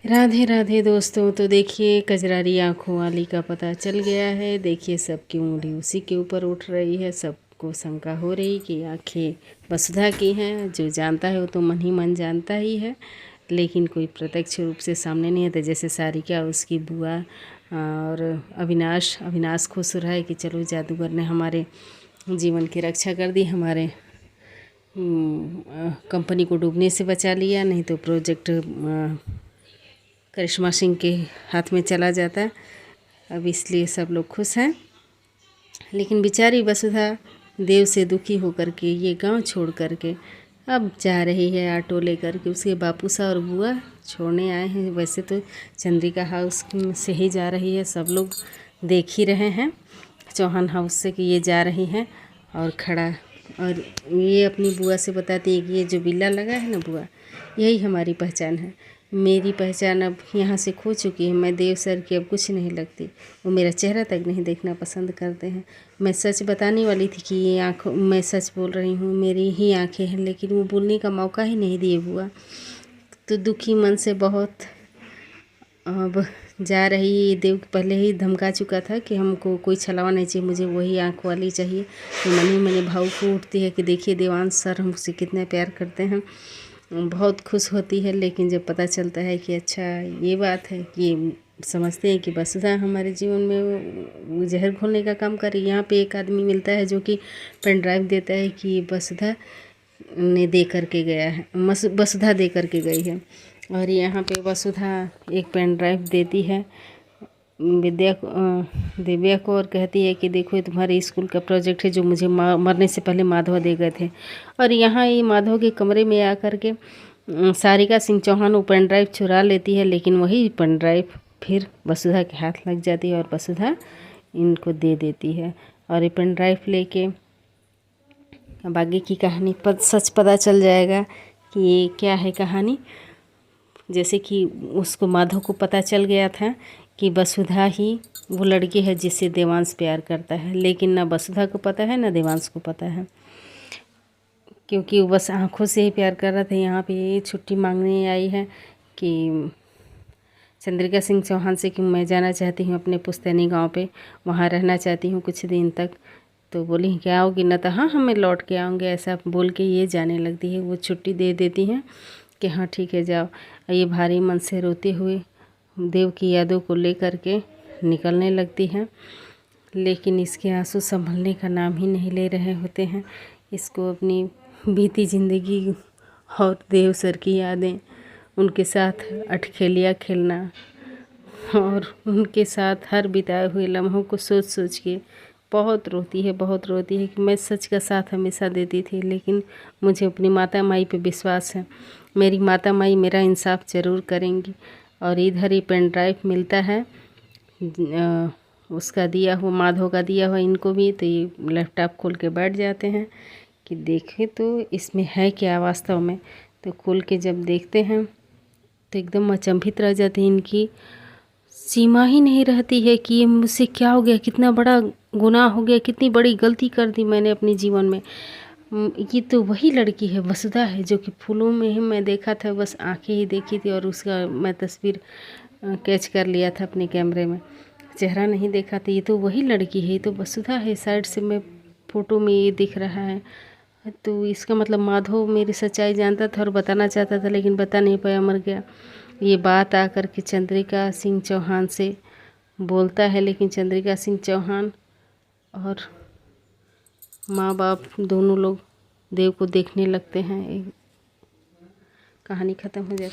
राधे राधे दोस्तों। तो देखिए कजरारी आँखों वाली का पता चल गया है। देखिए सबकी उंगली उसी के ऊपर उठ रही है। सबको शंका हो रही कि आँखें वसुधा की हैं। जो जानता है वो तो मन ही मन जानता ही है, लेकिन कोई प्रत्यक्ष रूप से सामने नहीं आता। जैसे सारिका उसकी बुआ और अविनाश खुश रहा है कि चलो जादूगर ने हमारे जीवन की रक्षा कर दी, हमारे कंपनी को डूबने से बचा लिया, नहीं तो प्रोजेक्ट करिश्मा सिंह के हाथ में चला जाता। अब इसलिए सब लोग खुश हैं। लेकिन बेचारी वसुधा देव से दुखी होकर के ये गांव छोड़ कर के अब जा रही है ऑटो लेकर के। उसके बापूसा और बुआ छोड़ने आए हैं। वैसे तो चंद्रिका हाउस से ही जा रही है, सब लोग देख ही रहे हैं चौहान हाउस से कि ये जा रही हैं। और ये अपनी बुआ से बताती है कि ये जो बिल्ला लगा है ना बुआ, यही हमारी पहचान है। मेरी पहचान अब यहाँ से खो चुकी है। मैं देव सर की अब कुछ नहीं लगती। वो मेरा चेहरा तक नहीं देखना पसंद करते हैं। मैं सच बताने वाली थी कि ये आँखों, मैं सच बोल रही हूँ, मेरी ही आँखें हैं, लेकिन वो बोलने का मौका ही नहीं दिए बुआ। तो दुखी मन से बहुत अब जा रही है। देव पहले ही धमका चुका था कि हमको कोई छलावा नहीं चाहिए, मुझे वही आँख वाली चाहिए। तो मन ही मन भावुक उठती है कि देखिए देवांश सर हमसे कितने प्यार करते हैं। बहुत खुश होती है। लेकिन जब पता चलता है कि अच्छा ये बात है, कि समझते हैं कि वसुधा हमारे जीवन में वो जहर घोलने का काम कर रही है। यहाँ पे एक आदमी मिलता है जो कि पेन ड्राइव देता है कि वसुधा ने दे करके गया है, वसुधा दे करके गई है। और यहाँ पे वसुधा एक पेन ड्राइव देती है दिव्या को और कहती है कि देखो ये तुम्हारे स्कूल का प्रोजेक्ट है जो मुझे मरने से पहले माधव दे गए थे। और यहाँ ये माधव के कमरे में आकर के सारिका सिंह चौहान वो पेन ड्राइव चुरा लेती है, लेकिन वही पेन ड्राइव फिर वसुधा के हाथ लग जाती है और वसुधा इनको दे देती है। और ये पेन ड्राइव लेके अब आगे की कहानी सच पता चल जाएगा कि ये क्या है कहानी। जैसे कि उसको माधव को पता चल गया था कि वसुधा ही वो लड़की है जिससे देवांश प्यार करता है, लेकिन ना वसुधा को पता है ना देवांश को पता है, क्योंकि वो बस आँखों से ही प्यार कर रहा था। यहाँ पे ये छुट्टी मांगने आई है कि चंद्रिका सिंह चौहान से कि मैं जाना चाहती हूँ अपने पुश्तैनी गांव पे, वहाँ रहना चाहती हूँ कुछ दिन तक। तो बोली क्या आओगी ना, तो हाँ हमें लौट के आऊँगे, ऐसा बोल के ये जाने लगती है। वो छुट्टी दे देती हैं कि हाँ ठीक है जाओ। ये भारी मन से रोते हुए देव की यादों को लेकर के निकलने लगती है, लेकिन इसके आंसू संभलने का नाम ही नहीं ले रहे होते हैं। इसको अपनी बीती ज़िंदगी और देव सर की यादें, उनके साथ अठखेलिया खेलना और उनके साथ हर बिताए हुए लम्हों को सोच सोच के बहुत रोती है कि मैं सच का साथ हमेशा देती थी, लेकिन मुझे अपनी माता माई पे विश्वास है, मेरी माता माई मेरा इंसाफ ज़रूर करेंगी। और इधर ही पेन ड्राइव मिलता है उसका दिया हुआ, माधव का दिया हुआ इनको भी। तो ये लैपटॉप खोल के बैठ जाते हैं कि देखें तो इसमें है क्या वास्तव में। तो खोल के जब देखते हैं तो एकदम अचंभित रह जाते हैं। इनकी सीमा ही नहीं रहती है कि ये मुझसे क्या हो गया, कितना बड़ा गुनाह हो गया, कितनी बड़ी गलती कर दी मैंने अपने जीवन में। ये तो वही लड़की है वसुधा है जो कि फूलों में ही मैं देखा था, बस आंखें ही देखी थी और उसका मैं तस्वीर कैच कर लिया था अपने कैमरे में, चेहरा नहीं देखा था। ये तो वही लड़की है, ये तो वसुधा है। साइड से मैं फ़ोटो में ये दिख रहा है। तो इसका मतलब माधव मेरी सच्चाई जानता था और बताना चाहता था, लेकिन बता नहीं पाया, मर गया। ये बात आकर के चंद्रिका सिंह चौहान से बोलता है, लेकिन चंद्रिका सिंह चौहान और माँ बाप दोनों लोग देव को देखने लगते हैं। कहानी ख़त्म हो जाती है।